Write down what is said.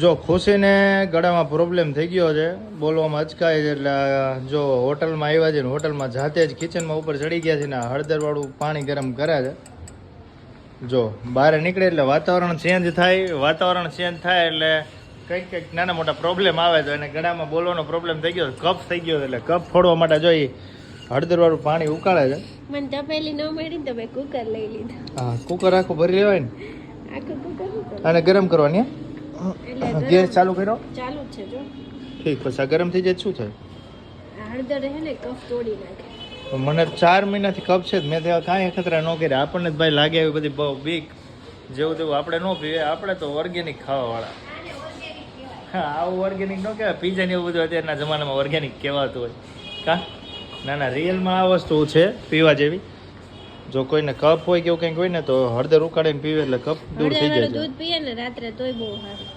જો ખુશીને ગળામાં પ્રોબ્લેમ થઈ ગયો છે, બોલવામાં અચકાય છે. એટલે જો હોટલમાં આવ્યા છે ને હોટલમાં જાતે જ કિચનમાં ઉપર ચડી ગયા છે ને હળદરવાળું પાણી ગરમ કરે છે. જો બહાર નીકળે એટલે વાતાવરણ ચેન્જ થાય એટલે કંઈક નાના મોટા પ્રોબ્લેમ આવે તો એને ગળામાં બોલવાનો પ્રોબ્લેમ થઈ ગયો, કફ થઈ ગયો. એટલે કફ ફોડવા માટે જોઈ હળદરવાળું પાણી ઉકાળે છે. મને તપેલી ન મળી તો મેં કુકર લઈ લીધું. હા, કુકર આખું ભરી લેવાય ને, આખું કુકર અને ગરમ કરવાની. ગેસ ચાલુ કર્યો? ચાલુ છે જો. ઠીક, પછી આ ગરમ થઈ જાય શું થાય? હળદર હે ને કફ તોડી નાખે. મને 4 મહિનાથી કફ છે, મેં ત્યાં કાંઈ ખતરા ન કર્યા. આપણને જ ભાઈ લાગે એવી બધી બહુ બીક, જેવું તેવું આપણે ન પીવે. આપણે તો ઓર્ગેનિક ખાવાવાળા. હા, આવું ઓર્ગેનિક ન કહેવાય. પીઝા ને એવું બધું અત્યારના જમાનામાં ઓર્ગેનિક કહેવાતું હોય કા? ના, રિયલમાં આ વસ્તુ છે પીવા જેવી. જો કોઈને કફ હોય કે એવું કંઈક હોય ને તો હળદર ઉકાળીને પીવે એટલે કફ દૂર થઈ જાય. દૂધ પીએ ને રાત્રે તોય બહુ સારું.